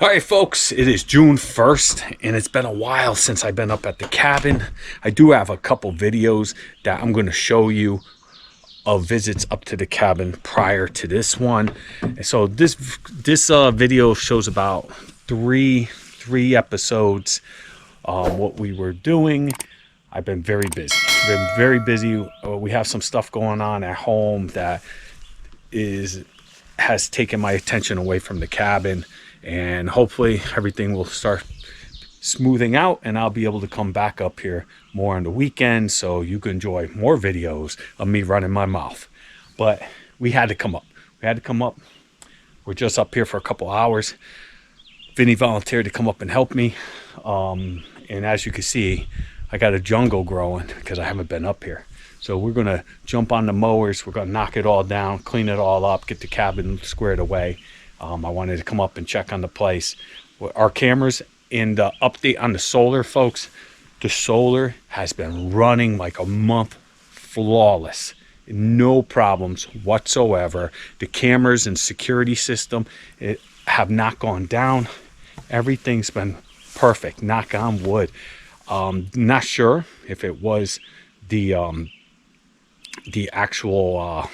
All right, folks, it is June 1st, and it's been a while since I've been up at the cabin. I do have a couple videos that I'm going to show you of visits up to the cabin prior to this one. And so this video shows about three episodes what we were doing. I've been very busy. We have some stuff going on at home that has taken my attention away from the cabin. And hopefully everything will start smoothing out and I'll be able to come back up here more on the weekend so you can enjoy more videos of me running my mouth. But we had to come up. We're just up here for a couple hours. Vinny volunteered to come up and help me. And as you can see, I got a jungle growing because I haven't been up here. So we're going to jump on the mowers. We're going to knock it all down, clean it all up, get the cabin squared away. I wanted to come up and check on the place. Our cameras and the update on the solar, folks. The solar has been running like a month flawless. No problems whatsoever. The cameras and security system have not gone down. Everything's been perfect. Knock on wood. Not sure if it was the actual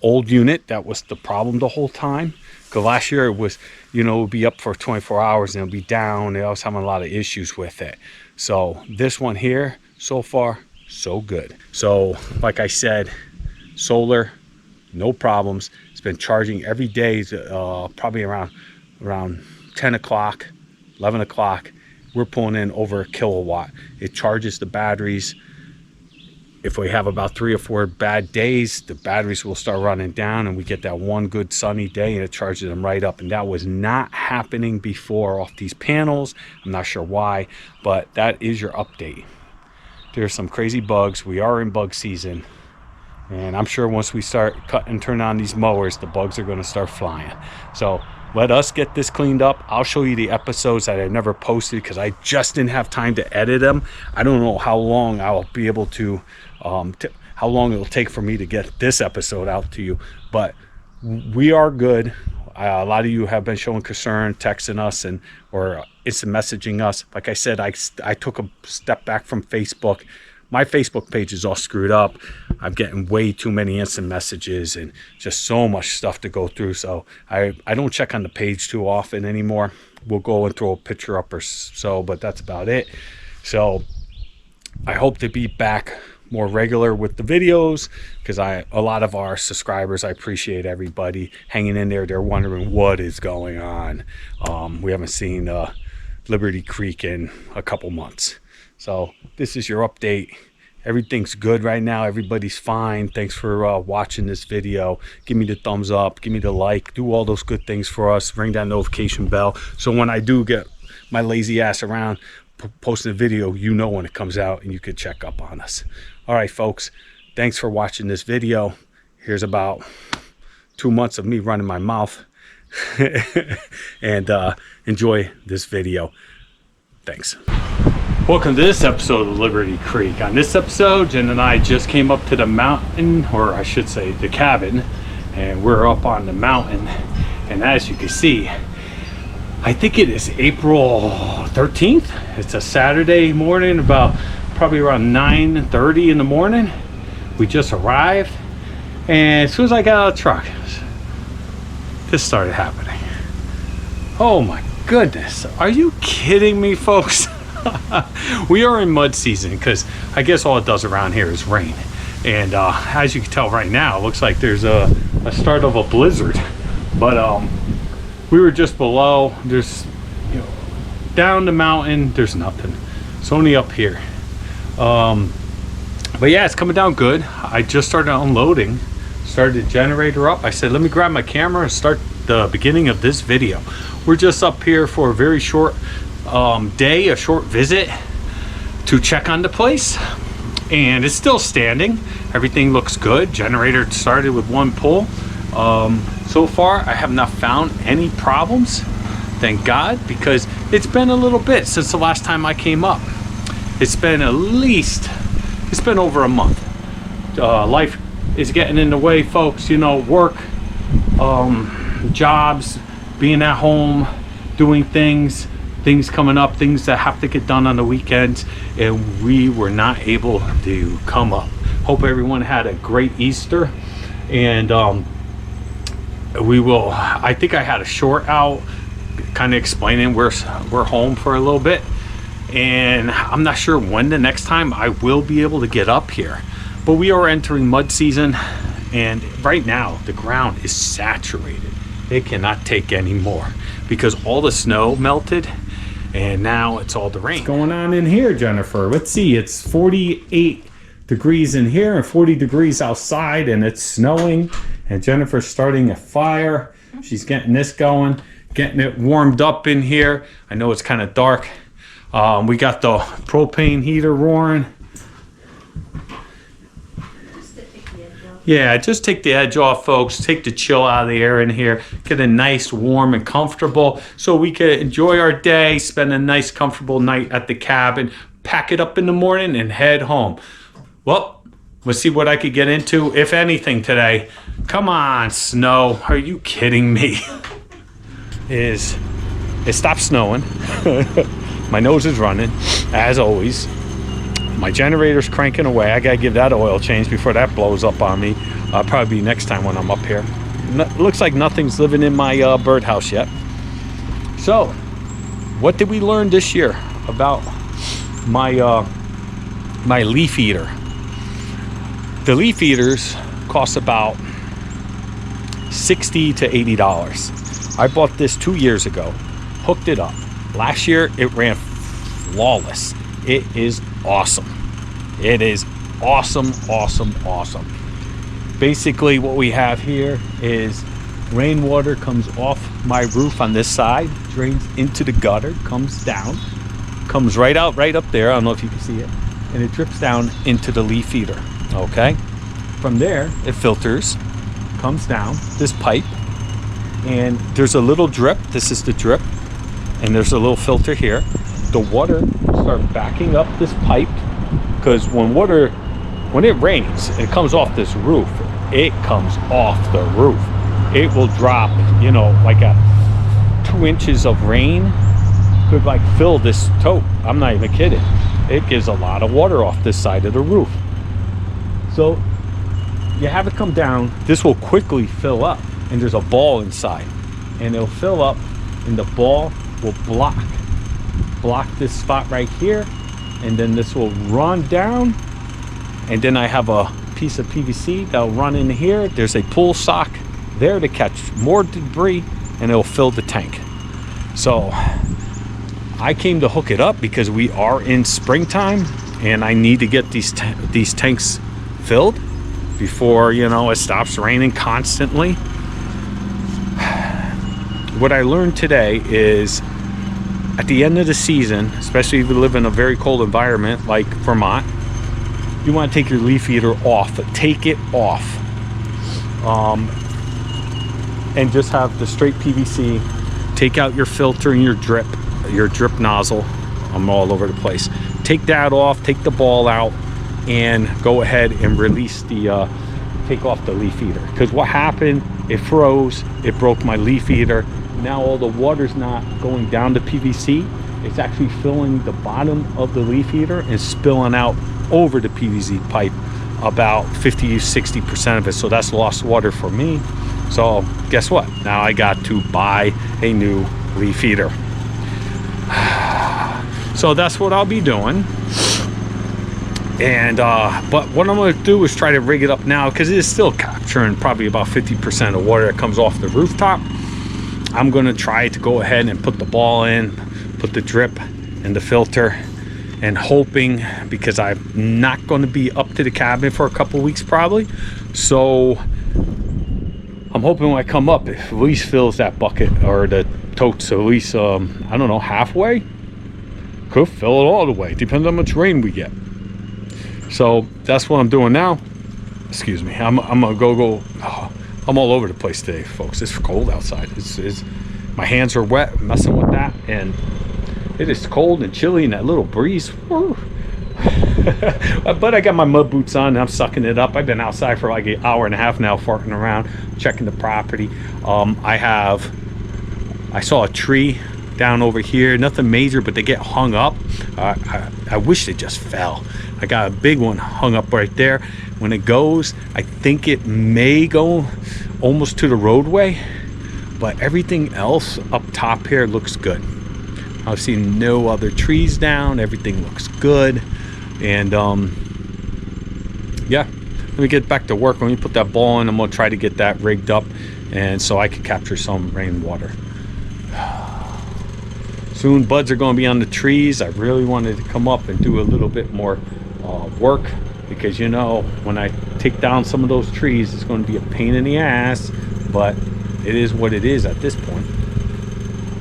old unit that was the problem the whole time, because last year it was, it would be up for 24 hours and it would be down, and I was having a lot of issues with it. So this one here, so far so good. So like I said, solar, no problems. It's been charging every day, probably around 10 o'clock 11 o'clock. We're pulling in over a kilowatt. It charges the batteries. If we have about 3 or 4 bad days, the batteries will start running down and we get that one good sunny day and it charges them right up. And that was not happening before off these panels. I'm not sure why, but that is your update. There's some crazy bugs. We are in bug season. And I'm sure once we start cutting and turn on these mowers, the bugs are going to start flying. So let us get this cleaned up. I'll show you the episodes that I've never posted because I just didn't have time to edit them. I don't know how long I'll be able to, how long it'll take for me to get this episode out to you. But we are good. A lot of you have been showing concern, texting us or instant messaging us. Like I said, I took a step back from Facebook. My Facebook page is all screwed up. I'm getting way too many instant messages and just so much stuff to go through. So I don't check on the page too often anymore. We'll go and throw a picture up or so, but that's about it. So I hope to be back more regular with the videos because a lot of our subscribers, I appreciate everybody hanging in there. They're wondering what is going on. We haven't seen Liberty Creek in a couple months. So this is your update. Everything's good right now. Everybody's fine. Thanks for watching this video. Give me the thumbs up. Give me the like. Do all those good things for us. Ring that notification bell. So when I do get my lazy ass around posting a video, you know when it comes out and you can check up on us. All right, folks. Thanks for watching this video. Here's about 2 months of me running my mouth. And enjoy this video. Thanks. Welcome to this episode of Liberty Creek. On this episode, Jen and I just came up to the mountain, or I should say the cabin, and we're up on the mountain. And as you can see, I think it is April 13th. It's a Saturday morning, about probably around 9:30 in the morning. We just arrived, and as soon as I got out of the truck, this started happening. Oh my goodness, are you kidding me, folks? We are in mud season because I guess all it does around here is rain. And as you can tell right now, it looks like there's a start of a blizzard. But we were just below. There's, down the mountain, there's nothing. It's only up here. But yeah, it's coming down good. I just started unloading, started the generator up. I said, let me grab my camera and start the beginning of this video. We're just up here for a very short day, a short visit to check on the place, and it's still standing. Everything looks good. Generator started with one pull. So far I have not found any problems, thank God, because it's been a little bit since the last time I came up. It's been over a month. Life is getting in the way, folks. Work, jobs, being at home, doing things coming up, things that have to get done on the weekends, and we were not able to come up. Hope everyone had a great Easter, and I think I had a short out kind of explaining we're home for a little bit, and I'm not sure when the next time I will be able to get up here, but we are entering mud season, and right now the ground is saturated. It cannot take any more because all the snow melted, and now it's all the rain. What's going on in here, Jennifer? Let's see, it's 48 degrees in here and 40 degrees outside, and it's snowing, and Jennifer's starting a fire. She's getting this going, getting it warmed up in here. I know it's kind of dark. We got the propane heater roaring. Yeah, just take the edge off, folks. Take the chill out of the air in here. Get a nice, warm, and comfortable so we can enjoy our day, spend a nice, comfortable night at the cabin, pack it up in the morning, and head home. Well, let's see what I could get into, if anything, today. Come on, snow. Are you kidding me? It stopped snowing. My nose is running, as always. My generator's cranking away. I gotta give that oil change before that blows up on me. Probably next time when I'm up here. Looks like nothing's living in my birdhouse yet. So, what did we learn this year about my my leaf eater? The leaf eaters cost about $60 to $80. I bought this 2 years ago, hooked it up. Last year it ran flawless. It is awesome. It is awesome, awesome, awesome. Basically what we have here is rainwater comes off my roof on this side, drains into the gutter, comes down, comes right out right up there. I don't know if you can see it, and it drips down into the leaf eater. Okay, from there it filters, comes down this pipe, and there's a little drip. This is the drip, and there's a little filter here. The water will start backing up this pipe, because when it rains, it comes off this roof. It comes off the roof. It will drop, like 2 inches of rain could like fill this tote. I'm not even kidding. It gives a lot of water off this side of the roof. So you have it come down. This will quickly fill up, and there's a ball inside, and it'll fill up, and the ball will block this spot right here, and then this will run down, and then I have a piece of PVC that'll run in here. There's a pull sock there to catch more debris, and it'll fill the tank. So I came to hook it up because we are in springtime, and I need to get these tanks filled before it stops raining constantly. What I learned today is, at the end of the season, especially if you live in a very cold environment like Vermont, you want to take your leaf eater off. Take it off, and just have the straight PVC. Take out your filter and your drip nozzle. I'm all over the place. Take that off. Take the ball out, and go ahead and release take off the leaf eater. Because what happened? It froze. It broke my leaf eater. Now all the water's not going down to PVC. It's actually filling the bottom of the leaf heater and spilling out over the PVC pipe, about 50-60% of it. So that's lost water for me. So guess what? Now I got to buy a new leaf heater. So that's what I'll be doing. And but what I'm going to do is try to rig it up now, because it is still capturing probably about 50% of water that comes off the rooftop. I'm going to try to go ahead and put the ball in, put the drip and the filter, and hoping, because I'm not going to be up to the cabin for a couple weeks probably, so I'm hoping when I come up, it at least fills that bucket or the totes at least, I don't know, halfway. Could fill it all the way, depends on how much rain we get. So that's what I'm doing now. Excuse me, I'm gonna go. Oh, I'm all over the place today, folks. It's cold outside. It's my hands are wet, messing with that, and it is cold and chilly, and that little breeze. But I got my mud boots on, and I'm sucking it up. I've been outside for like an hour and a half now, farting around, checking the property. I saw a tree down over here. Nothing major, but they get hung up. I wish they just fell. I got a big one hung up right there. When it goes, I think it may go almost to the roadway, but everything else up top here looks good. I've seen no other trees down. Everything looks good. And yeah, let me get back to work. Let me put that ball in. I'm gonna try to get that rigged up, and so I can capture some rainwater. Soon buds are going to be on the trees. I really wanted to come up and do a little bit more work, because you know, when I take down some of those trees, it's going to be a pain in the ass, but it is what it is at this point.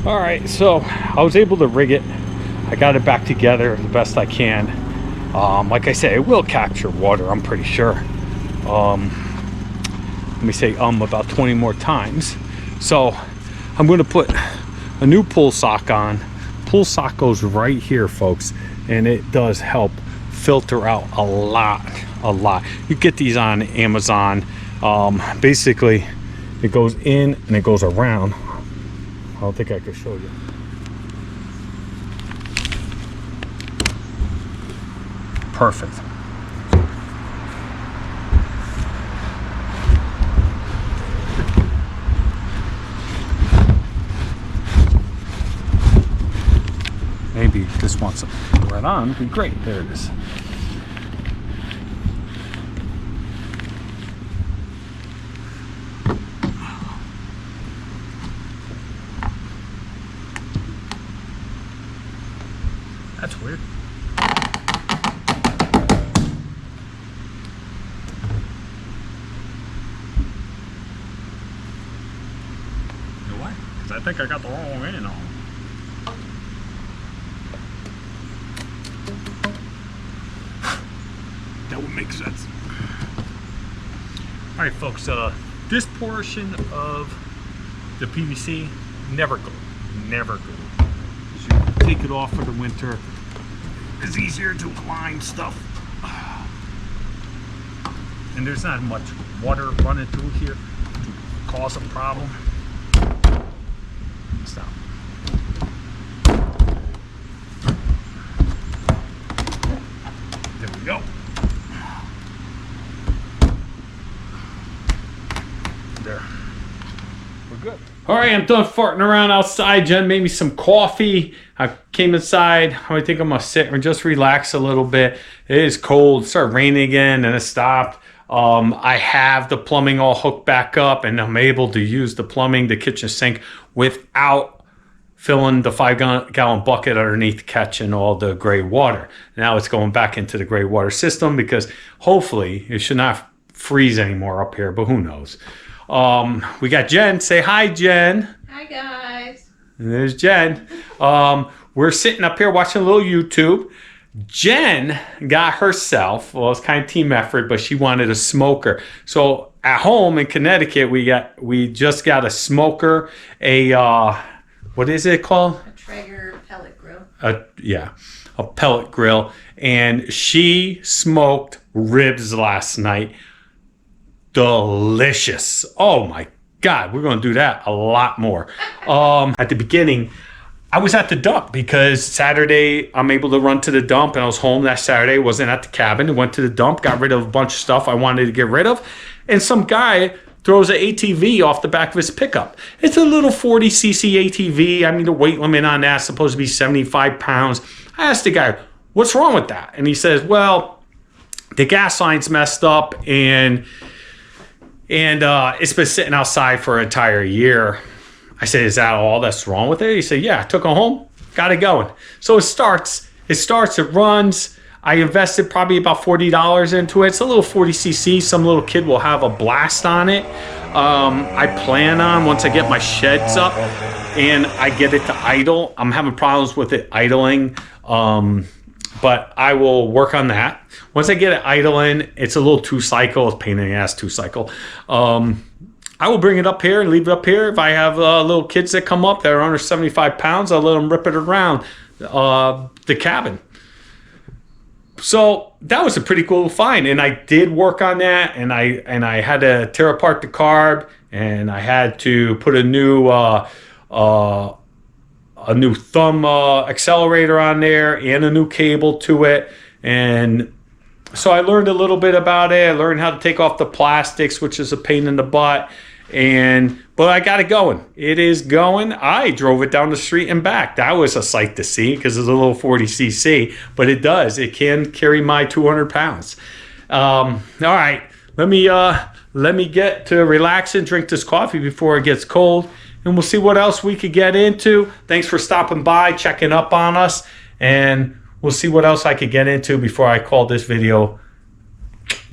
All right, so I was able to rig it. I got it back together the best I can. Like I said, it will capture water, I'm pretty sure. Let me say about 20 more times. So I'm going to put a new pull sock on. Pull sock goes right here, folks, and it does help filter out a lot. You get these on Amazon. Basically it goes in and it goes around. I don't think I can show you. Perfect. Maybe this wants to right on. Be great. There it is. That's weird. You know why? Because I think I got the wrong end on. That would make sense. All right, folks. This portion of the PVC never go. You take it off for the winter. It's easier to climb stuff, and there's not much water running through here to cause a problem. Stop. There we go. There. We're good. All right, I'm done farting around outside. Jen made me some coffee. I came inside. I think I'm gonna sit and just relax a little bit. It is cold. It started raining again and it stopped. I have the plumbing all hooked back up, and I'm able to use the plumbing, the kitchen sink, without filling the 5-gallon bucket underneath, catching all the gray water. Now it's going back into the gray water system, because hopefully it should not freeze anymore up here, but who knows. We got Jen. Say hi, Jen. Hi, guys. And there's Jen. We're sitting up here watching a little YouTube. Jen got herself, well, it's kind of team effort, but she wanted a smoker. So at home in Connecticut, we just got a smoker, what is it called? A Traeger pellet grill. Yeah, a pellet grill. And she smoked ribs last night. Delicious. Oh my God, we're going to do that a lot more. At the beginning, I was at the dump, because Saturday I'm able to run to the dump, and I was home that Saturday, wasn't at the cabin, went to the dump, got rid of a bunch of stuff I wanted to get rid of, and some guy throws an ATV off the back of his pickup. It's a little 40cc ATV. I mean, the weight limit on that's supposed to be 75 pounds. I asked the guy, what's wrong with that? And he says, well, the gas line's messed up, and it's been sitting outside for an entire year. I said, is that all that's wrong with it? He said, yeah, I took it home, got it going. So it runs. I invested probably about $40 into it. It's a little 40cc. Some little kid will have a blast on it. I plan on, once I get my sheds up and I get it to idle, I'm having problems with it idling. But I will work on that. Once I get it idling, it's a little 2-cycle. It's a pain in the ass 2-cycle. I will bring it up here and leave it up here. If I have little kids that come up that are under 75 pounds, I'll let them rip it around the cabin. So that was a pretty cool find, and I did work on that, and I had to tear apart the carb, and I had to put a new a new thumb accelerator on there and a new cable to it. And so I learned a little bit about it. I learned how to take off the plastics, which is a pain in the butt. But I got it going. It is going. I drove it down the street and back. That was a sight to see because it's a little 40cc, but it does. It can carry my 200 pounds. All right, let me get to relax and drink this coffee before it gets cold, and we'll see what else we could get into. Thanks for stopping by, checking up on us, and we'll see what else I could get into before I call this video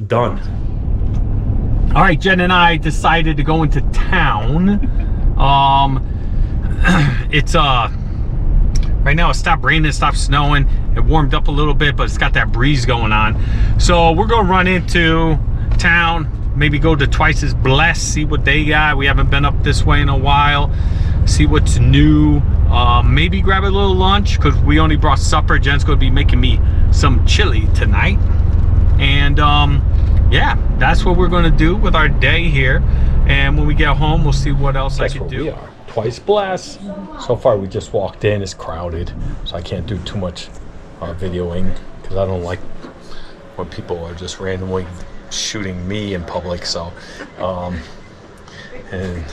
done. All right, Jen and I decided to go into town. It's right now it stopped raining, it stopped snowing, it warmed up a little bit, but it's got that breeze going on. So we're gonna run into town, maybe go to Twice as Blessed, see what they got. We haven't been up this way in a while. See what's new. Maybe grab a little lunch because we only brought supper. Jen's gonna be making me some chili tonight. And yeah, that's what we're gonna do with our day here. And when we get home, we'll see what else I can do. We are Twice Blessed. So far we just walked in. It's crowded, so I can't do too much videoing because I don't like when people are just randomly shooting me in public. So and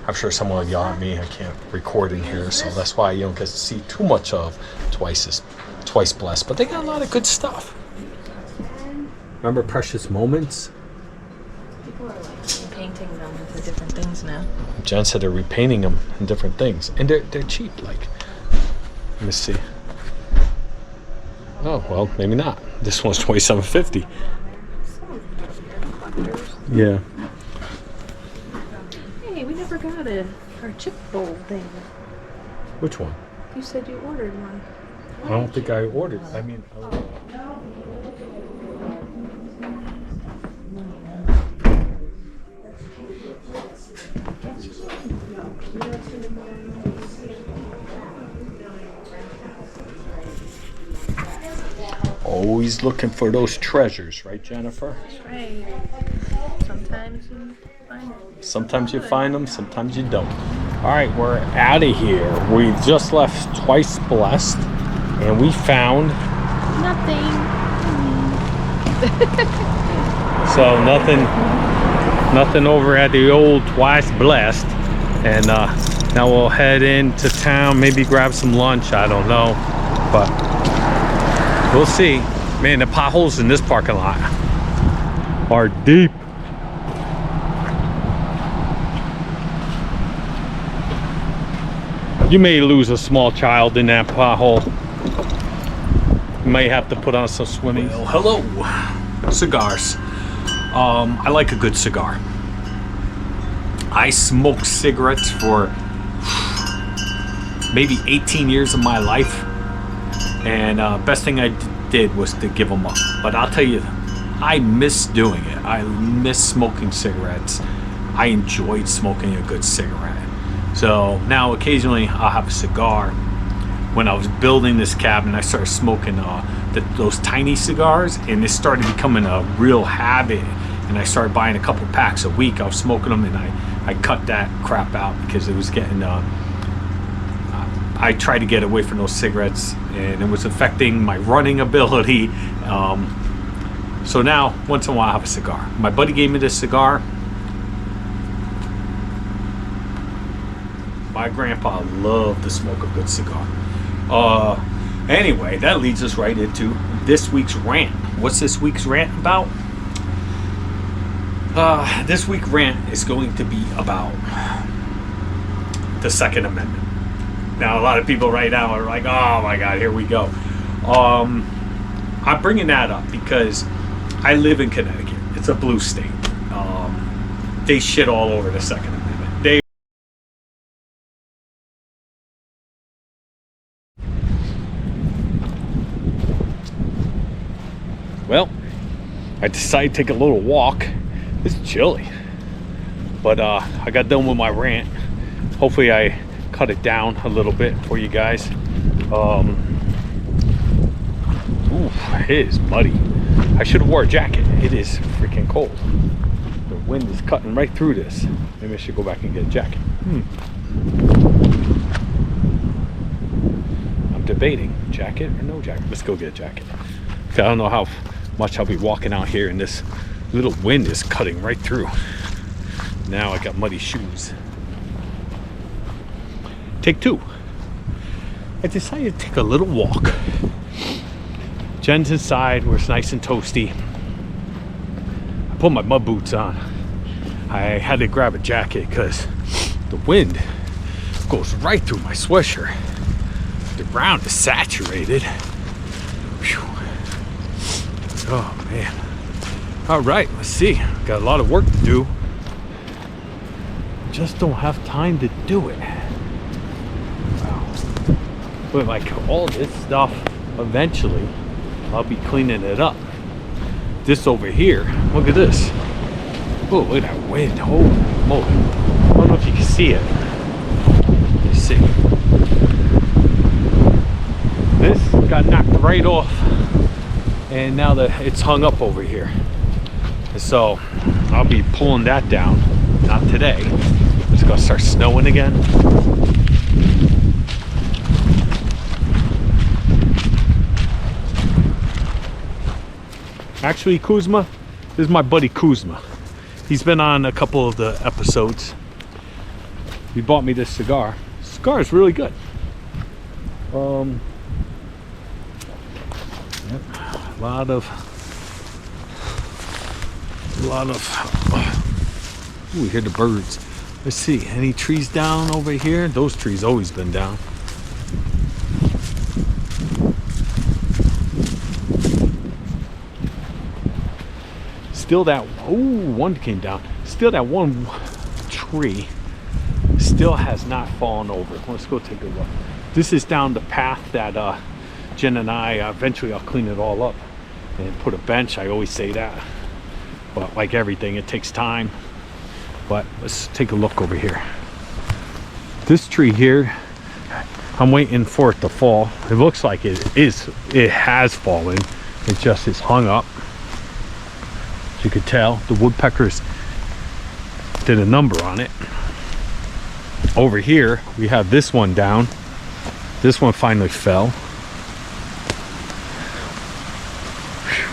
I'm sure someone will yell at me. I can't record in here, so that's why you don't get to see too much of Twice Blessed. But they got a lot of good stuff. Remember Precious Moments? People are like painting them into different things now. Jen said they're repainting them in different things, and they're cheap. Like, let me see. Oh well, maybe not. This one's $27.50. Yeah. Hey, we never got our chip bowl thing. Which one? You said you ordered one. I don't think I ordered. I mean. Always looking for those treasures, right, Jennifer? That's right. Sometimes you find them. Sometimes you find them, sometimes you don't. All right, we're out of here. We just left Twice Blessed, and we found Nothing. so nothing over at the old Twice Blessed. And now we'll head into town, maybe grab some lunch. I don't know, but we'll see. Man, the potholes in this parking lot are deep. You may lose a small child in that pothole. You may have to put on some swimming. Well, hello. Cigars. I like a good cigar. I smoked cigarettes for maybe 18 years of my life, and best thing I did was to give them up. But I'll tell you, I miss doing it. I miss smoking cigarettes. I enjoyed smoking a good cigarette. So now occasionally I'll have a cigar. When I was building this cabin, I started smoking those tiny cigars, and it started becoming a real habit, and I started buying a couple packs a week. I was smoking them, and I cut that crap out because it was getting I tried to get away from those cigarettes, and it was affecting my running ability. So now once in a while I have a cigar. My buddy gave me this cigar. My grandpa loved to smoke a good cigar. Anyway, that leads us right into this week's rant. What's this week's rant about? This week's rant is going to be about the Second Amendment. Now, a lot of people right now are like, oh my God, here we go. I'm bringing that up because I live in Connecticut. It's a blue state. They shit all over the Second Amendment. Well, I decided to take a little walk. It's chilly, but I got done with my rant. Hopefully I cut it down a little bit for you guys. Ooh, it is muddy. I should have wore a jacket. It is freaking cold. The wind is cutting right through this. Maybe I should go back and get a jacket. debating, jacket or no jacket. Let's go get a jacket. I don't know how much I'll be walking out here, and this little wind is cutting right through. Now I got muddy shoes. Take two. I decided to take a little walk. Jen's inside where it's nice and toasty. I put my mud boots on. I had to grab a jacket because the wind goes right through my sweatshirt. The ground is saturated. Whew. Oh man. All right, let's see. Got a lot of work to do. Just don't have time to do it. Wow. But like all this stuff, eventually I'll be cleaning it up. This over here, look at this. Oh, look at that wind. Holy moly. I don't know if you can see it. Let's see. This got knocked right off, and now that it's hung up over here. So I'll be pulling that down. Not today. It's gonna start snowing again. Actually, Kuzma, this is my buddy Kuzma. He's been on a couple of the episodes. He bought me this cigar. Cigar is really good. Yep, a lot of. Ooh, we hear the birds. Let's see, any trees down over here? Those trees always been down. Still that, one came down. Still that one tree still has not fallen over. Let's go take a look. This is down the path that Jen and I, eventually I'll clean it all up and put a bench. I always say that. But like everything, it takes time. But let's take a look over here. This tree here, I'm waiting for it to fall. It looks like it has fallen. It just is hung up. As you could tell, the woodpeckers did a number on it. Over here, we have this one down. This one finally fell. Whew.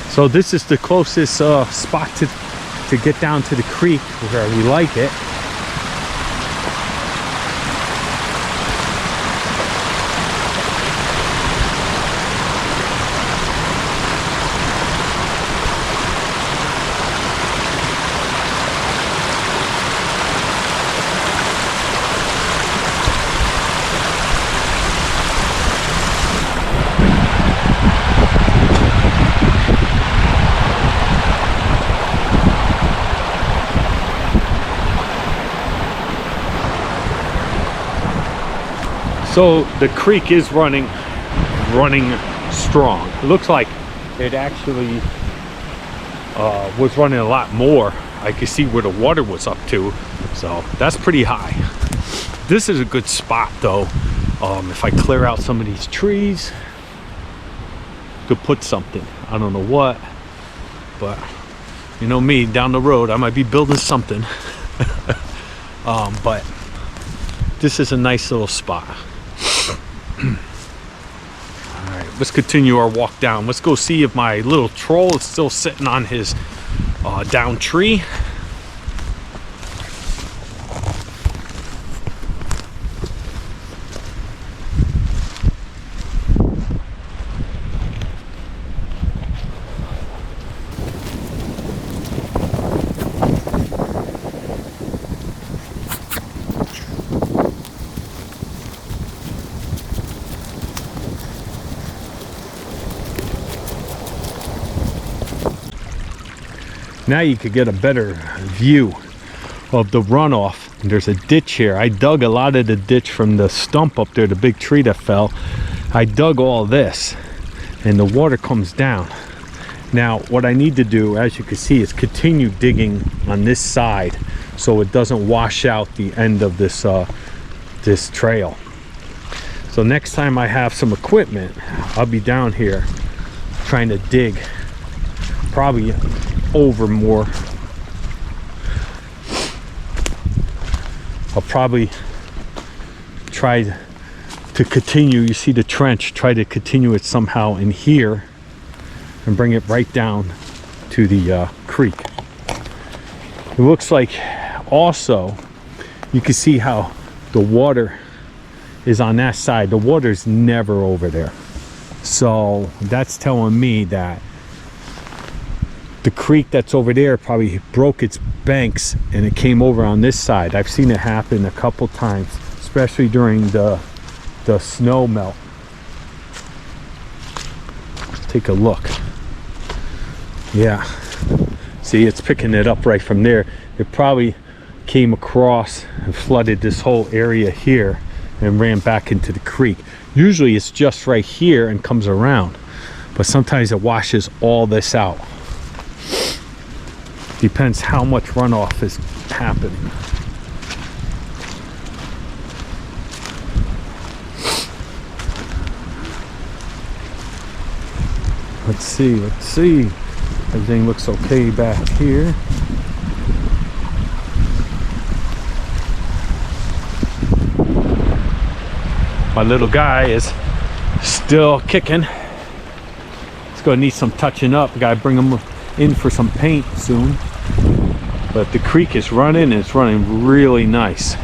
So this is the closest spot to get down to the creek where we like it. So the creek is running strong. It looks like it actually was running a lot more. I could see where the water was up to, so that's pretty high. This is a good spot though. If I clear out some of these trees, could put something. I don't know what, but you know me, down the road I might be building something. But this is a nice little spot. Alright, let's continue our walk down. Let's go see if my little troll is still sitting on his down tree. Now you could get a better view of the runoff. There's a ditch here. I dug a lot of the ditch from the stump up there, the big tree that fell. I dug all this and the water comes down. Now what I need to do, as you can see, is continue digging on this side so it doesn't wash out the end of this this trail. So next time I have some equipment, I'll be down here trying to dig probably over more. I'll probably try to continue. You see the trench, try to continue it somehow in here and bring it right down to the creek. It looks like also you can see how the water is on that side. The water's never over there. So that's telling me that the creek that's over there probably broke its banks and it came over on this side. I've seen it happen a couple times, especially during the snow melt. Take a look. Yeah, see, it's picking it up right from there. It probably came across and flooded this whole area here and ran back into the creek. Usually it's just right here and comes around, but sometimes it washes all this out. Depends how much runoff is happening. Let's see. Everything looks okay back here. My little guy is still kicking. It's gonna need some touching up. We gotta bring him in for some paint soon. But the creek is running, and it's running really nice.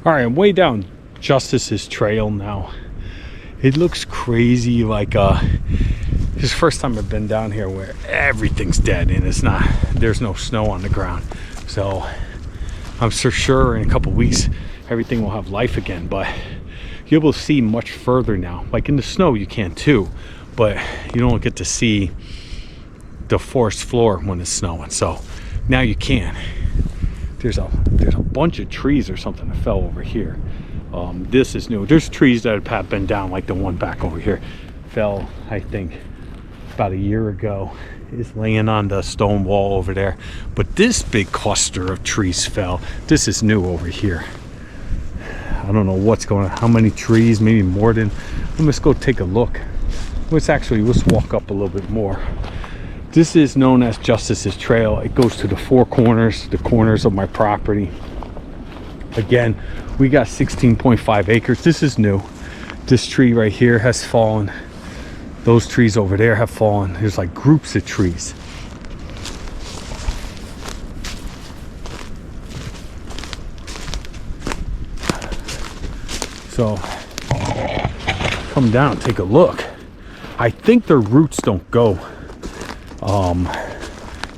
All right, I'm way down Justice's Trail now. It looks crazy, like this is the first time I've been down here where everything's dead and there's no snow on the ground. So I'm so sure in a couple weeks everything will have life again, but you're able to see much further now. Like in the snow you can too, but you don't get to see the forest floor when it's snowing. So now you can. There's a bunch of trees or something that fell over here. This is new. There's trees that have been down, like the one back over here fell, I think, about a year ago. Is laying on the stone wall over there. But this big cluster of trees fell. This is new over here. I don't know what's going on. How many trees? Maybe more than. Let's go take a look. Let's walk up a little bit more. This is known as Justice's Trail. It goes to the four corners, the corners of my property. Again, we got 16.5 acres. This is new. This tree right here has fallen. Those trees over there have fallen. There's like groups of trees. So come down, take a look. I think their roots don't go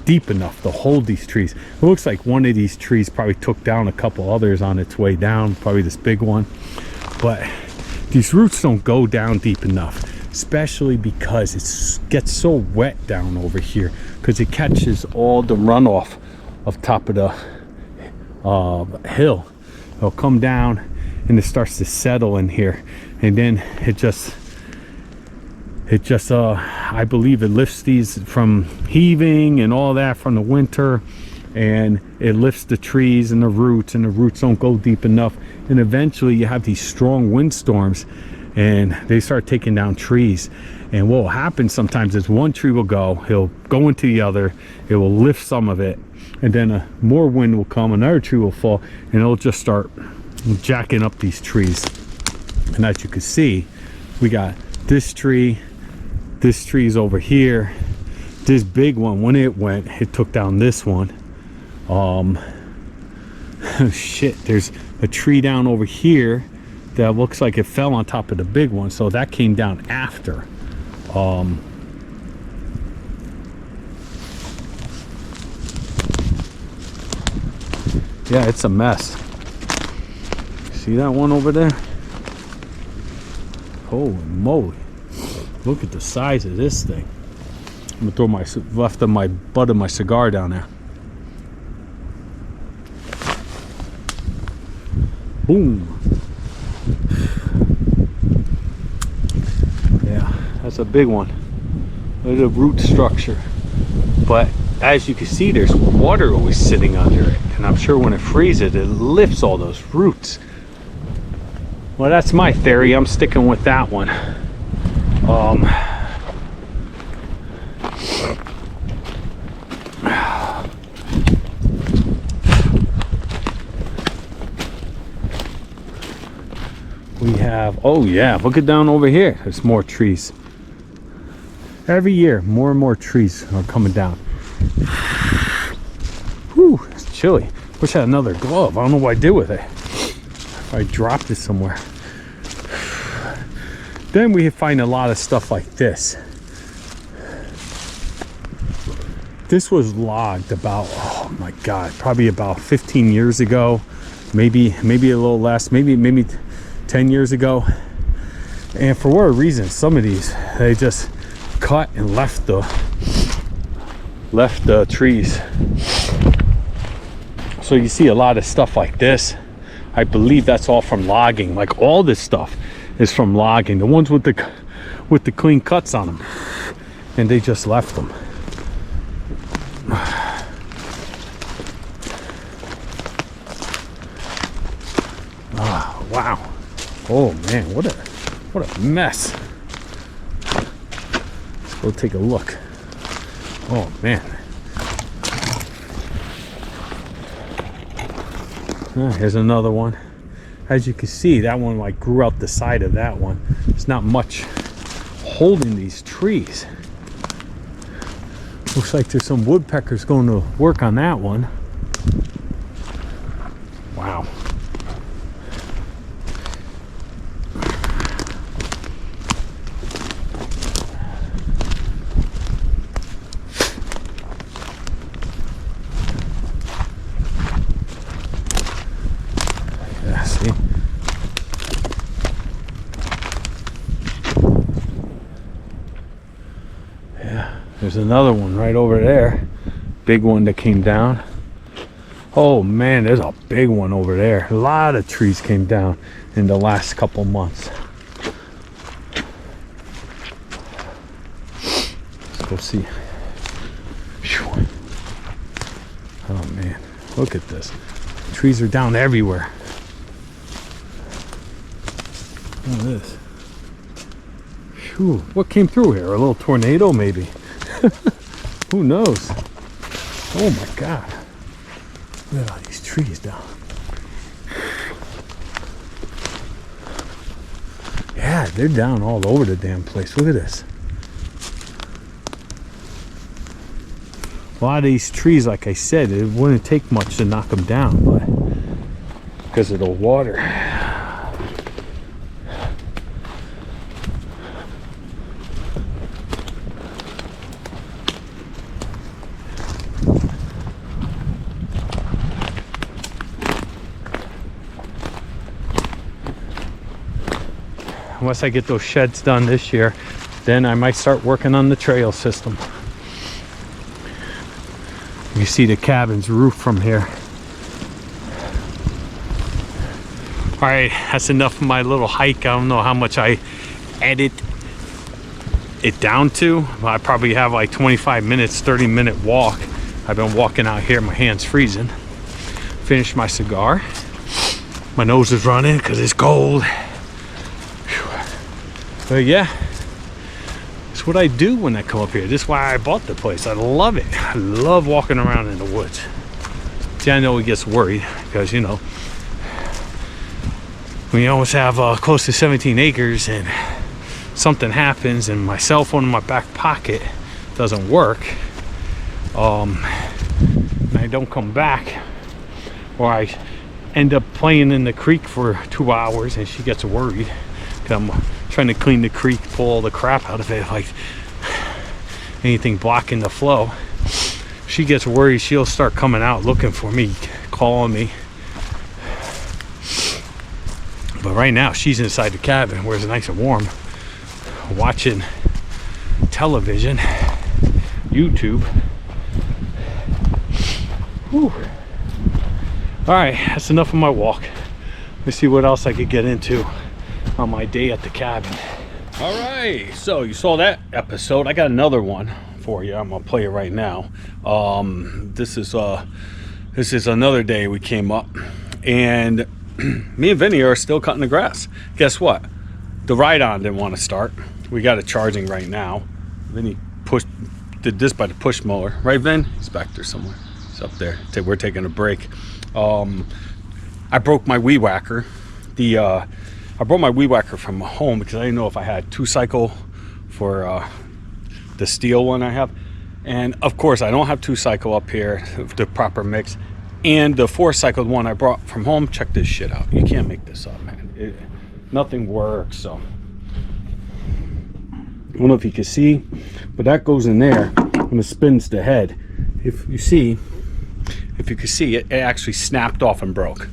deep enough to hold these trees. It looks like one of these trees probably took down a couple others on its way down, probably this big one. But these roots don't go down deep enough, especially because it gets so wet down over here, because it catches all the runoff of top of the hill. It'll come down and it starts to settle in here, and then it just I believe it lifts these from heaving and all that from the winter, and it lifts the trees and the roots don't go deep enough, and eventually you have these strong windstorms and they start taking down trees. And what will happen sometimes is one tree will go, he'll go into the other, it will lift some of it, and then more wind will come, another tree will fall, and it'll just start jacking up these trees. And as you can see, we got this tree's over here. This big one, when it went, it took down this one. Shit, there's a tree down over here that looks like it fell on top of the big one, so that came down after. Yeah, it's a mess. See that one over there? Holy moly. Look at the size of this thing. I'm gonna throw my left of my butt of my cigar down there. Boom. Yeah, that's a big one. Look at the root structure. But as you can see, there's water always sitting under it, and I'm sure when it freezes, it lifts all those roots. Well, that's my theory. I'm sticking with that one. have, oh yeah, look it down over here. There's more trees. Every year, more and more trees are coming down. Whew, it's chilly. Wish I had another glove. I don't know what I did with it. If I dropped it somewhere. Then we find a lot of stuff like this. This was logged about, oh my God, probably about 15 years ago. Maybe a little less, maybe 10 years ago. And for whatever reason, some of these, they just cut and left the trees. So you see a lot of stuff like this. I believe that's all from logging. Like all this stuff is from logging. The ones with the clean cuts on them, and they just left them. Oh, wow. Oh man, what a mess. Let's go take a look. Oh man. Here's another one. As you can see, that one like grew out the side of that one. There's not much holding these trees. Looks like there's some woodpeckers going to work on that one. Wow. Yeah, see? Yeah, there's another one right over there. Big one that came down. Oh man, there's a big one over there. A lot of trees came down in the last couple months. Let's go see. Whew. Oh man, look at this. Trees are down everywhere. Look at this. Whew. What came through here? A little tornado maybe? Who knows? Oh my God. Look at all these trees down. Yeah, they're down all over the damn place. Look at this. A lot of these trees, like I said, it wouldn't take much to knock them down, but because of the water. Once I get those sheds done this year, then I might start working on the trail system. You see the cabin's roof from here. All right, that's enough of my little hike. I don't know how much I edit it down to. I probably have like 25 minutes, 30-minute walk. I've been walking out here, my hand's freezing. Finished my cigar. My nose is running because it's cold. But yeah, it's what I do when I come up here. This is why I bought the place. I love it. I love walking around in the woods. See, I know he gets worried because, you know, we almost have close to 17 acres and something happens and my cell phone in my back pocket doesn't work. And I don't come back, or I end up playing in the creek for 2 hours and she gets worried. I'm trying to clean the creek, pull all the crap out of it, like anything blocking the flow. She gets worried, she'll start coming out looking for me, calling me. But right now she's inside the cabin where it's nice and warm, watching television, YouTube. Whew. All right, that's enough of my walk. Let's see what else I could get into on my day at the cabin. All right, so you saw that episode. I got another one for you. I'm gonna play it right now. This is another day we came up, and me and Vinny are still cutting the grass. Guess what? The ride-on didn't want to start. We got it charging right now. Vinny did this by the push mower, right, Vin? He's back there somewhere. He's up there. We're taking a break. I broke my weed whacker. I brought my weed whacker from home because I didn't know if I had 2-cycle for the steel one I have. And of course I don't have 2-cycle up here, the proper mix. And the 4-cycle one I brought from home, check this shit out. You can't make this up, man. Nothing works. So I don't know if you can see, but that goes in there and it spins the head. If you can see it, it actually snapped off and broke.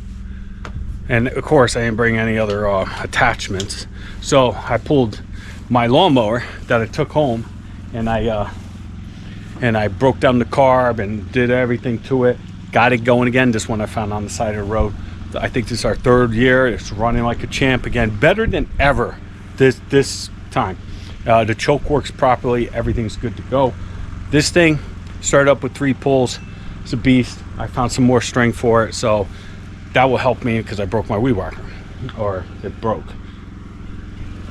And of course I didn't bring any other attachments. So I pulled my lawnmower that I took home and I broke down the carb and did everything to it. Got it going again. This one I found on the side of the road. I think this is our 3rd year. It's running like a champ again. Better than ever this time. The choke works properly. Everything's good to go. This thing started up with 3 pulls. It's a beast. I found some more string for it. So that will help me because I broke my weed whacker. Or it broke.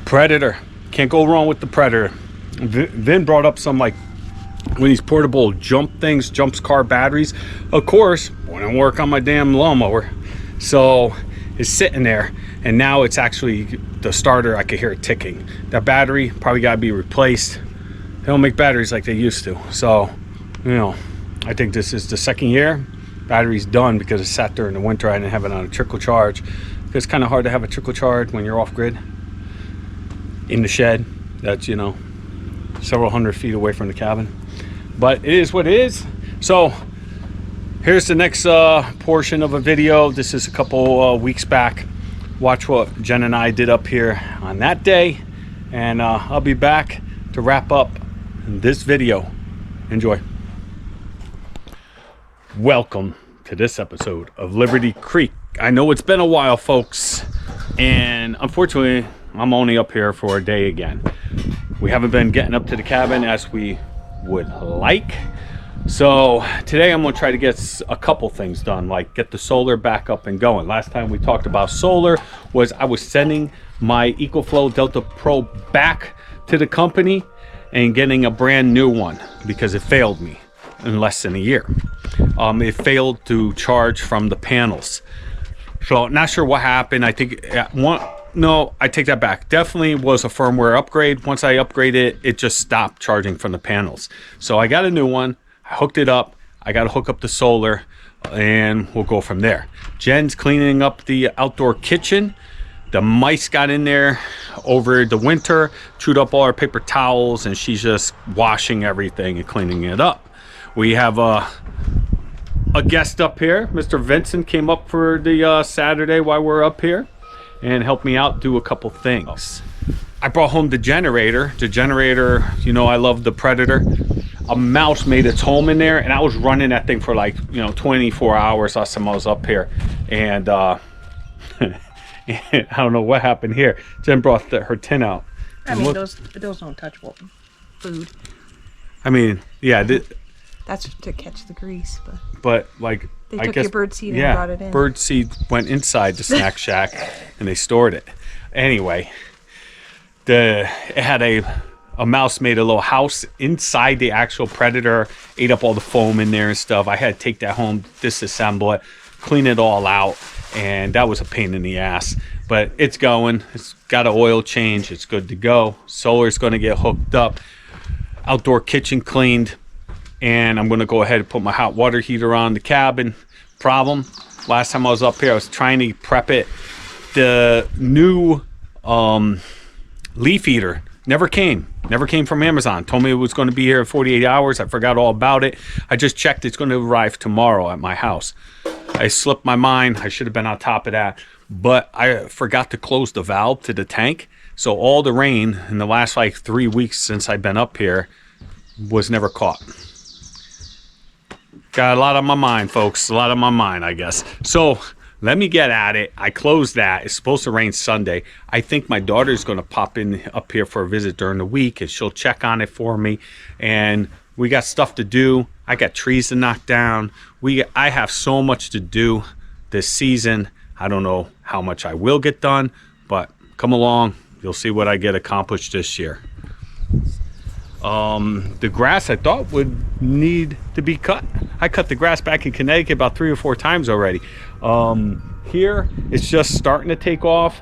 Predator. Can't go wrong with the Predator. Vin brought up some like one of these portable jumps car batteries. Of course, wouldn't work on my damn lawnmower. So it's sitting there, and now it's actually the starter. I could hear it ticking. That battery probably got to be replaced. They don't make batteries like they used to. So, you know, I think this is the 2nd year. Battery's done because it sat there in the winter. I didn't have it on a trickle charge. It's kind of hard to have a trickle charge when you're off grid in the shed. That's, you know, several hundred feet away from the cabin. But it is what it is. So here's the next portion of a video. This is a couple weeks back. Watch what Jen and I did up here on that day. And I'll be back to wrap up this video. Enjoy. Welcome to this episode of Liberty Creek. I know it's been a while, folks. And unfortunately, I'm only up here for a day again. We haven't been getting up to the cabin as we would like. So today I'm going to try to get a couple things done, like get the solar back up and going. Last time we talked about solar was I was sending my EcoFlow Delta Pro back to the company and getting a brand new one because it failed me in less than a year. It failed to charge from the panels. So not sure what happened. I think no, I take that back. Definitely was a firmware upgrade. Once I upgraded it, it just stopped charging from the panels. So I got a new one. I hooked it up. I got to hook up the solar, and we'll go from there. Jen's cleaning up the outdoor kitchen. The mice got in there over the winter, chewed up all our paper towels, and she's just washing everything and cleaning it up. We have a guest up here. Mr. Vincent came up for the Saturday while we're up here and helped me out do a couple things. I brought home the generator. The generator, you know, I love the Predator. A mouse made its home in there, and I was running that thing for like, 24 hours last time I was up here. And I don't know what happened here. Jen brought her tin out. I mean, those don't touch food. I mean, yeah. That's to catch the grease, But like, they took your bird seed and brought it in. Bird seed went inside the snack shack, and they stored it. Anyway, it had a mouse made a little house inside the actual Predator, ate up all the foam in there and stuff. I had to take that home, disassemble it, clean it all out, and that was a pain in the ass. But it's going. It's got an oil change. It's good to go. Solar's going to get hooked up. Outdoor kitchen cleaned. And I'm going to go ahead and put my hot water heater on the cabin. Problem, last time I was up here, I was trying to prep it. The new leaf heater never came from Amazon. Told me it was going to be here in 48 hours. I forgot all about it. I just checked. It's going to arrive tomorrow at my house. I slipped my mind. I should have been on top of that. But I forgot to close the valve to the tank. So all the rain in the last like 3 weeks since I've been up here was never caught. Got a lot on my mind, folks. A lot on my mind, I guess. So let me get at it. I closed that. It's supposed to rain Sunday. I think my daughter's going to pop in up here for a visit during the week, and she'll check on it for me. And we got stuff to do. I got trees to knock down. I have so much to do this season. I don't know how much I will get done, but come along. You'll see what I get accomplished this year. The grass I thought would need to be cut. I cut the grass back in Connecticut about 3 or 4 times already. Here it's just starting to take off.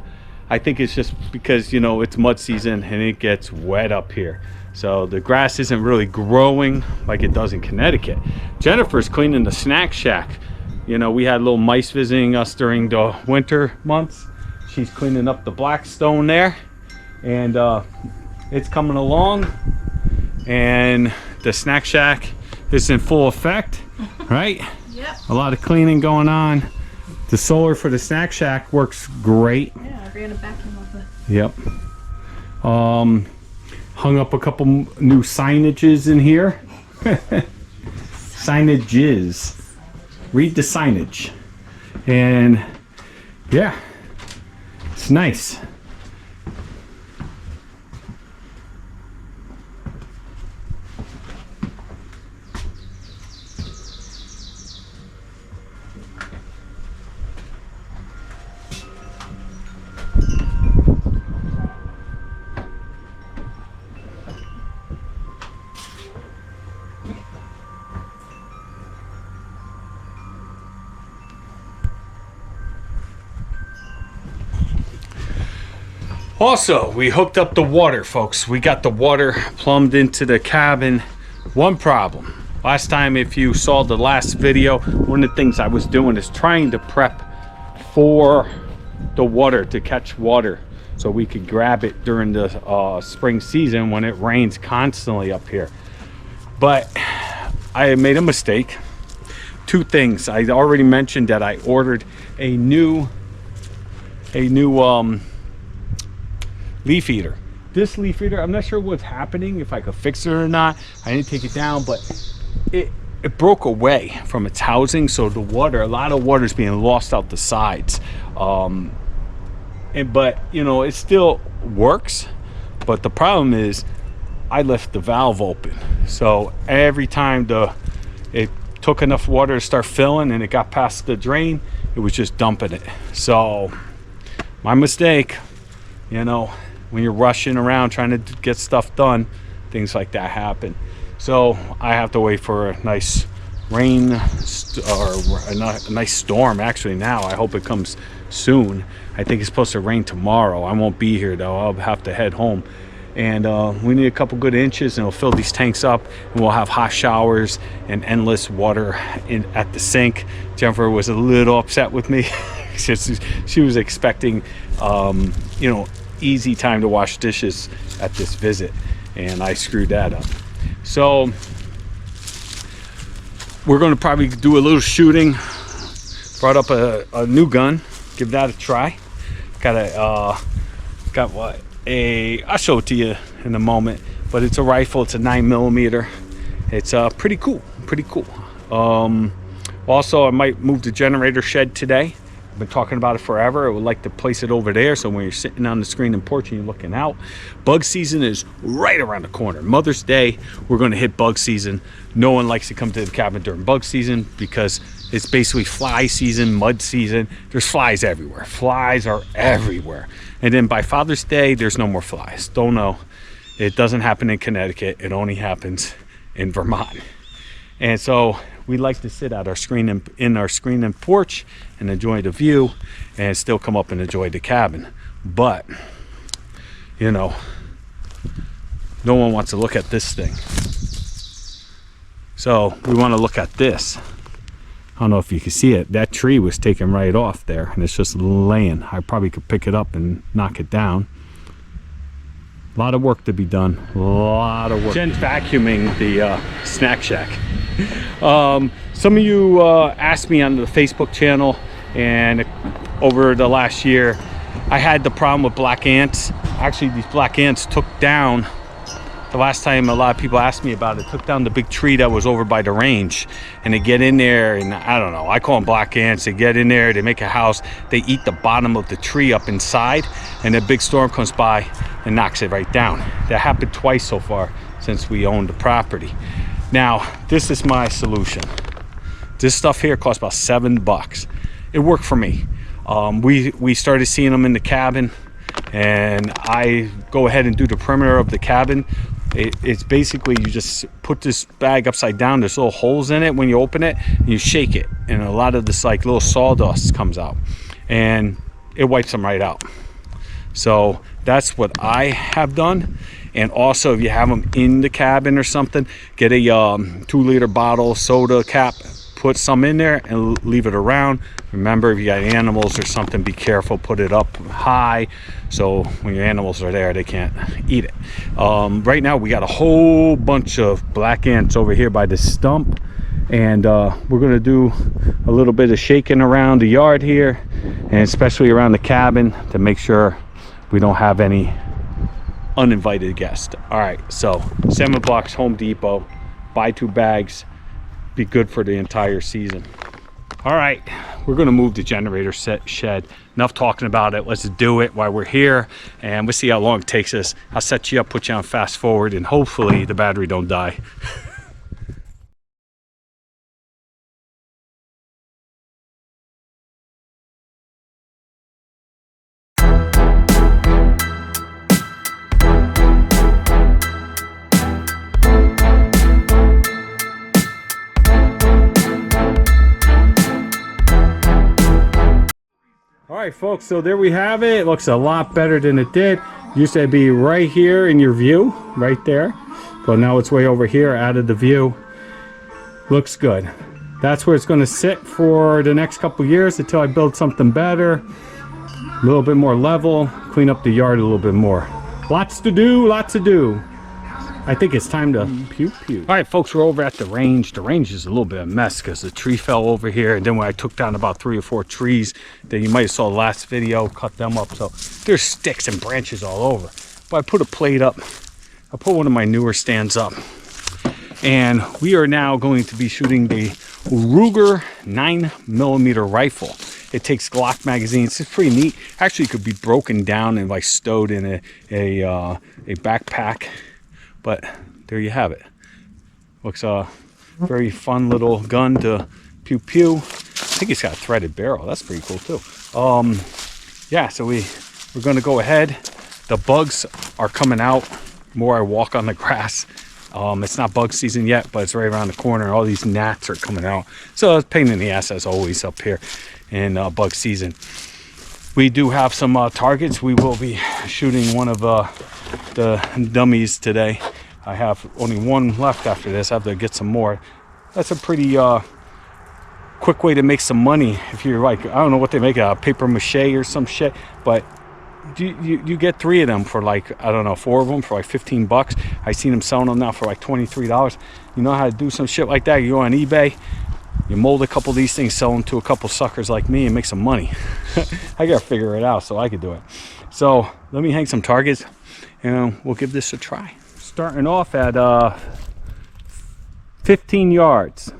I think it's just because, you know, it's mud season and it gets wet up here. So the grass isn't really growing like it does in Connecticut. Jennifer's cleaning the snack shack. You know, we had little mice visiting us during the winter months. She's cleaning up the Blackstone there. And it's coming along. And the snack shack is in full effect, right? Yep. A lot of cleaning going on. The solar for the snack shack works great. Yeah, I ran a vacuum off it. Yep. Hung up a couple new signages in here. Signages. Read the signage. And yeah, it's nice. Also, we hooked up the water, folks. We got the water plumbed into the cabin. One problem. Last time, if you saw the last video, one of the things I was doing is trying to prep for the water, to catch water, so we could grab it during the spring season when it rains constantly up here. But I made a mistake. Two things. I already mentioned that I ordered a new leaf eater. This leaf eater, I'm not sure what's happening, if I could fix it or not. I didn't take it down, but it broke away from its housing, so the water, a lot of water is being lost out the sides. But you know, it still works, but the problem is I left the valve open, so every time it took enough water to start filling and it got past the drain, it was just dumping it. So my mistake. You know, when you're rushing around trying to get stuff done, things like that happen. So I have to wait for a nice rain or a nice storm. Actually, now I hope it comes soon. I think it's supposed to rain tomorrow. I won't be here though. I'll have to head home. And we need a couple good inches, and we'll fill these tanks up, and we'll have hot showers and endless water at the sink. Jennifer was a little upset with me. She was expecting, you know, easy time to wash dishes at this visit, and I screwed that up. So we're going to probably do a little shooting. Brought up a new gun. Give that a try. Got what? I'll show it to you in a moment, but it's a rifle. It's a 9mm. It's pretty cool. Also, I might move the generator shed today. I've been talking about it forever. I would like to place it over there, so when you're sitting on the screen and porch and you're looking out. Bug season is right around the corner. Mother's Day, we're going to hit bug season. No one likes to come to the cabin during bug season because it's basically fly season, mud season. There's flies everywhere. Flies are everywhere. And then by Father's Day, there's no more flies. Don't know. It doesn't happen in Connecticut. It only happens in Vermont. And so we like to sit at our screen and porch and enjoy the view, and still come up and enjoy the cabin. But you know, no one wants to look at this thing, so we want to look at this. I don't know if you can see it. That tree was taken right off there, and it's just laying. I probably could pick it up and knock it down. A lot of work to be done. A lot of work. Jen's vacuuming the snack shack. Some of you asked me on the Facebook channel, and over the last year, I had the problem with black ants. Actually, these black ants took down, the last time a lot of people asked me about it, took down the big tree that was over by the range. And they get in there, and I don't know, I call them black ants. They get in there, they make a house, they eat the bottom of the tree up inside, and a big storm comes by and knocks it right down. That happened twice so far since we owned the property. Now, this is my solution. This stuff here costs about $7. It worked for me. We started seeing them in the cabin, and I go ahead and do the perimeter of the cabin. It's basically, you just put this bag upside down. There's little holes in it when you open it, and you shake it, and a lot of this like little sawdust comes out, and it wipes them right out. So that's what I have done. And also, if you have them in the cabin or something, get a 2-liter bottle soda cap, put some in there and leave it around. Remember, if you got animals or something, be careful, put it up high so when your animals are there they can't eat it. Right now we got a whole bunch of black ants over here by the stump, and we're gonna do a little bit of shaking around the yard here, and especially around the cabin, to make sure we don't have any uninvited guests. All right, so $7, Home Depot, buy 2 bags, be good for the entire season. All right, we're gonna move the generator shed. Enough talking about it, let's do it while we're here, and we'll see how long it takes us. I'll set you up, put you on fast forward, and hopefully the battery don't die. All right, folks, so there we have it. It looks a lot better than it did. Used to be right here in your view, right there, but now it's way over here out of the view. Looks good. That's where it's going to sit for the next couple years until I build something better, a little bit more level, clean up the yard a little bit more. Lots to do, lots to do. I think it's time to pew pew. All right, folks, we're over at the range. The range is a little bit of a mess because the tree fell over here, and then when I took down about 3 or 4 trees that you might have saw the last video, cut them up, so there's sticks and branches all over. But I put a plate up. I put one of my newer stands up, and we are now going to be shooting the Ruger 9mm rifle. It takes Glock magazines. It's pretty neat. Actually, it could be broken down and like stowed in a backpack. But there you have it. Looks a very fun little gun to pew pew. I think it's got a threaded barrel. That's pretty cool too. Yeah, so we're gonna go ahead. The bugs are coming out. The more I walk on the grass. It's not bug season yet, but it's right around the corner. All these gnats are coming out. So it's a pain in the ass as always up here in bug season. We do have some targets. We will be shooting one of the dummies today. I have only one left after this. I have to get some more. That's a pretty quick way to make some money. If you're like, I don't know what they make, paper mache or some shit, but you get 3 of them for like, I don't know, 4 of them for like 15 bucks. I seen them selling them now for like $23. You know how to do some shit like that? You go on eBay, you mold a couple of these things, sell them to a couple suckers like me, and make some money. I gotta figure it out so I could do it. So let me hang some targets and we'll give this a try. Starting off at 15 yards.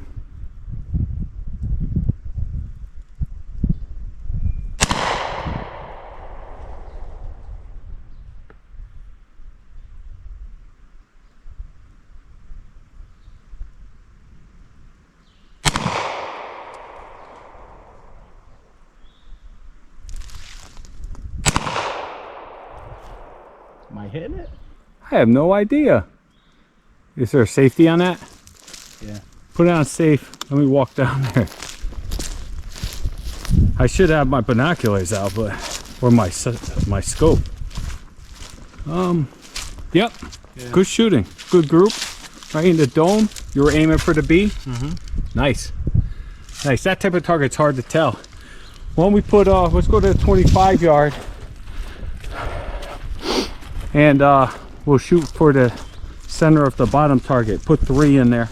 Am I hitting it? I have no idea. Is there a safety on that? Yeah. Put it on safe. Let me walk down there. I should have my binoculars out, but or my scope. Yep. Yeah. Good shooting. Good group. Right in the dome. You were aiming for the B. Nice. Nice. That type of target's hard to tell. Well, we put let's go to the 25 yard. And we'll shoot for the center of the bottom target. Put 3 in there.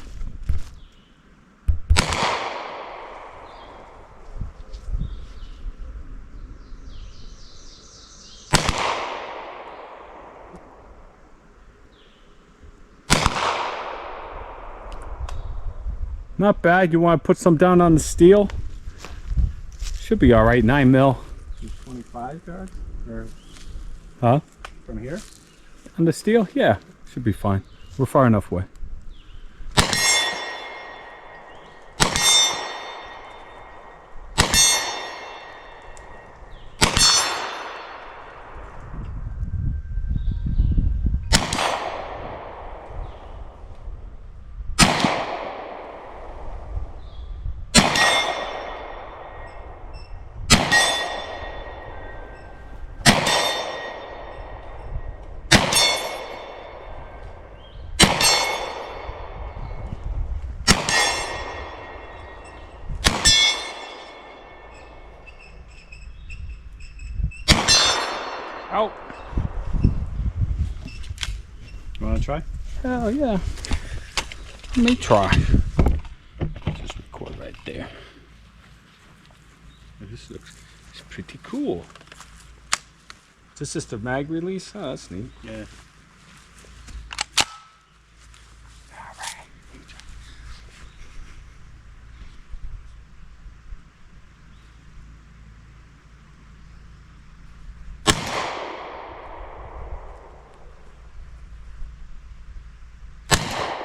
Not bad. You want to put some down on the steel? Should be all right. 9 mil. 25 yards? Or Huh? from here? On the steel? Yeah, should be fine. We're far enough away. Out. You want to try? Hell yeah. Let me try. Just record right there. This looks pretty cool. This is the mag release? Oh, that's neat. Yeah. Alright.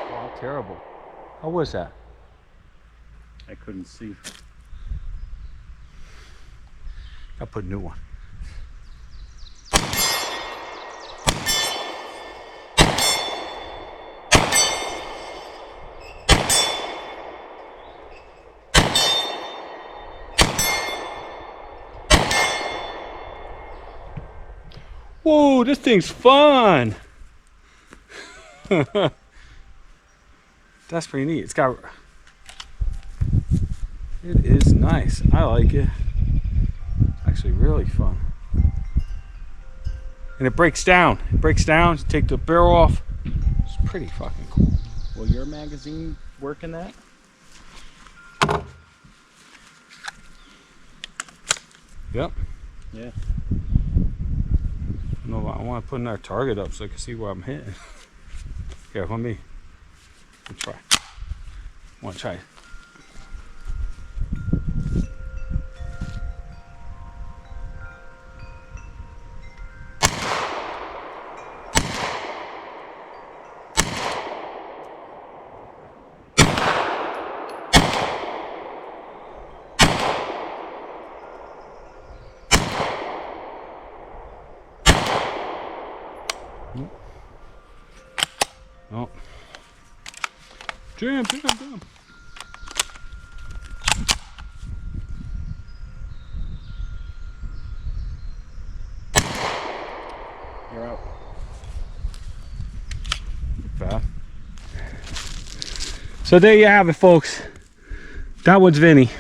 Wow, terrible. How was that? I couldn't see. I'll put a new one. Whoa, this thing's fun. That's pretty neat. It is nice. I like it. It's actually really fun. And it breaks down. It breaks down. You take the barrel off. It's pretty fucking cool. Will your magazine work in that? Yep. Yeah. No, I want to put another target up so I can see where I'm hitting. Here, let me try. I want to try. Oh. Jam. You're out. Bad. So there you have it, folks. That one's Vinny.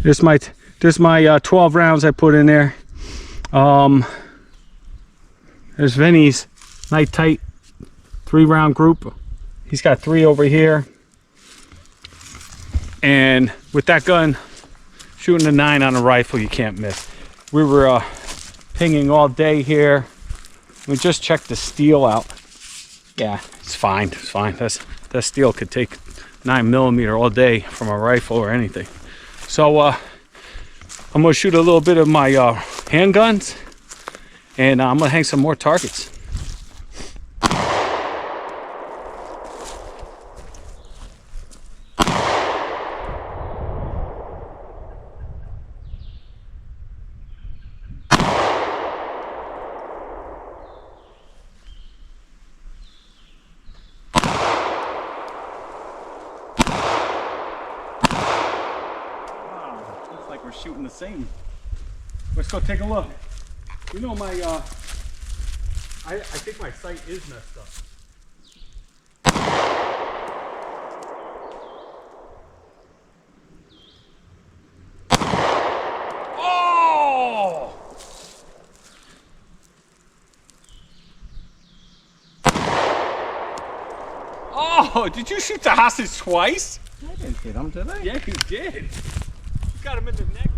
This my 12 rounds I put in there. There's Vinny's night tight 3-round group. He's got 3 over here. And with that gun, shooting a 9 on a rifle, you can't miss. We were pinging all day here. We just checked the steel out. Yeah, it's fine. It's fine. That steel could take 9mm all day from a rifle or anything. So I'm gonna shoot a little bit of my handguns, and I'm gonna hang some more targets. Looks like we're shooting the same. Let's go take a look. You know, my I think my sight is messed up. Oh! Oh, did you shoot the hostage twice? I didn't hit him, did I? Yeah, you did. You got him in the neck.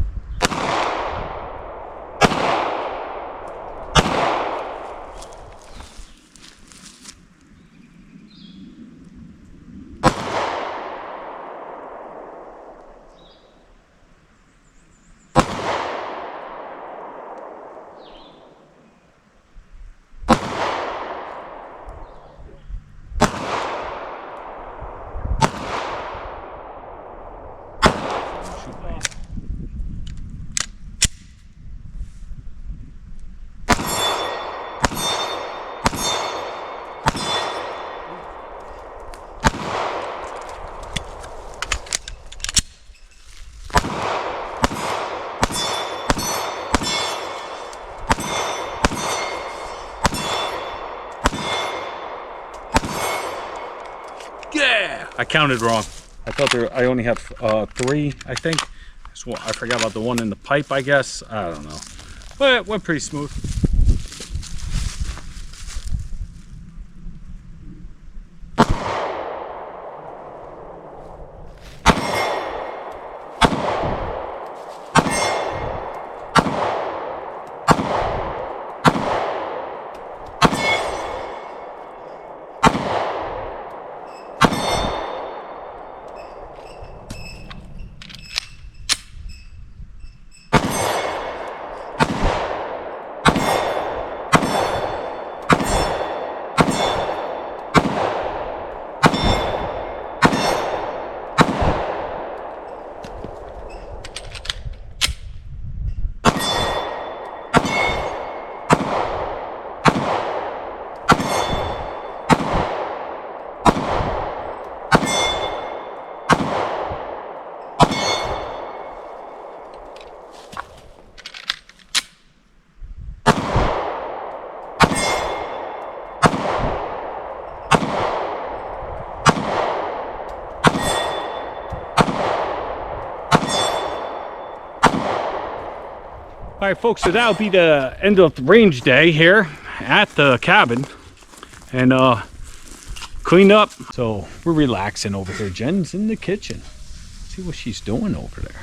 Yeah! I counted wrong. I thought I only had 3, I think. So I forgot about the one in the pipe, I guess. I don't know. But it went pretty smooth. All right, folks, so that'll be the end of the range day here at the cabin. And clean up. So we're relaxing over here. Jen's in the kitchen. See what she's doing over there.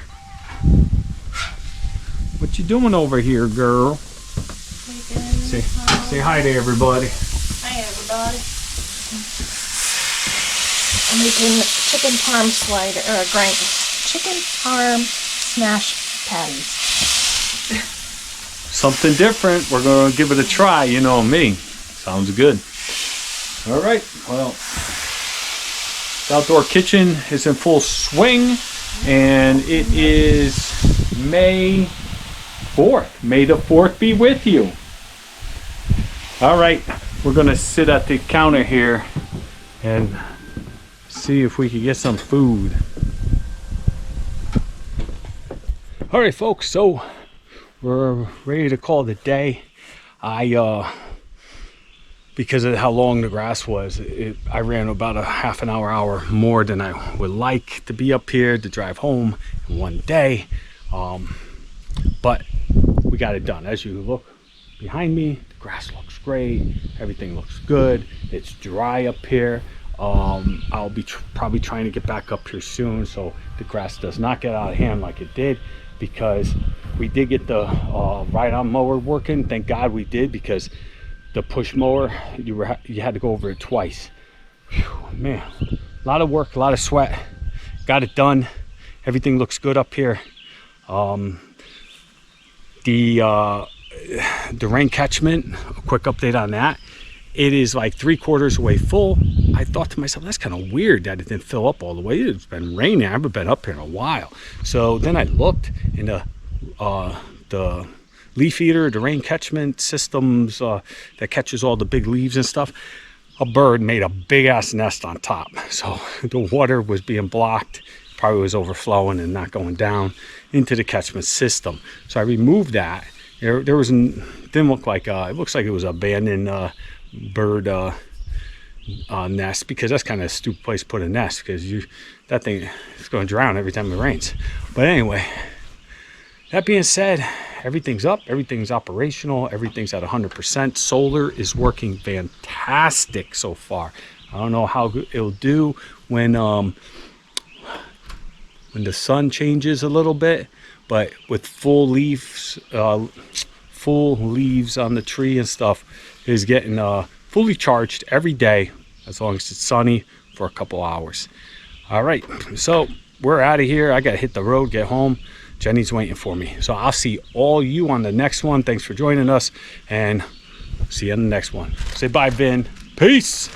What you doing over here, girl? Say hi to everybody. Hi, everybody. I'm making chicken parm slider, chicken parm smash patties. Something different. We're going to give it a try. You know me. Sounds good. All right. Well, the outdoor kitchen is in full swing, and it is May 4th. May the 4th be with you. All right. We're going to sit at the counter here and see if we can get some food. All right, folks. So we're ready to call it a day. Because of how long the grass was, I ran about a half an hour more than I would like to be up here to drive home in one day. But we got it done. As you look behind me, the grass looks great. Everything looks good. It's dry up here. I'll be probably trying to get back up here soon so the grass does not get out of hand like it did, because we did get the ride-on mower working. Thank God we did, because the push mower, you had to go over it twice. Whew, man, a lot of work, a lot of sweat. Got it done. Everything looks good up here. The rain catchment, a quick update on that. It is like 3/4 way full. I thought to myself, that's kind of weird that it didn't fill up all the way. It's been raining. I haven't been up here in a while. So then I looked in the leaf eater, the rain catchment systems that catches all the big leaves and stuff. A bird made a big ass nest on top. So the water was being blocked, probably was overflowing and not going down into the catchment system. So I removed that. There was didn't look like it looks like it was an abandoned bird nest, because that's kind of a stupid place to put a nest, because that thing is going to drown every time it rains. But anyway, that being said, everything's up, everything's operational, everything's at 100%. Solar is working fantastic so far. I don't know how it'll do when the sun changes a little bit, but with full leaves on the tree and stuff, is getting fully charged every day as long as it's sunny for a couple hours. All right, so we're out of here. I gotta hit the road, get home. Jenny's waiting for me. So I'll see all you on the next one. Thanks for joining us, and see you on the next one. Say bye, Vin. Peace.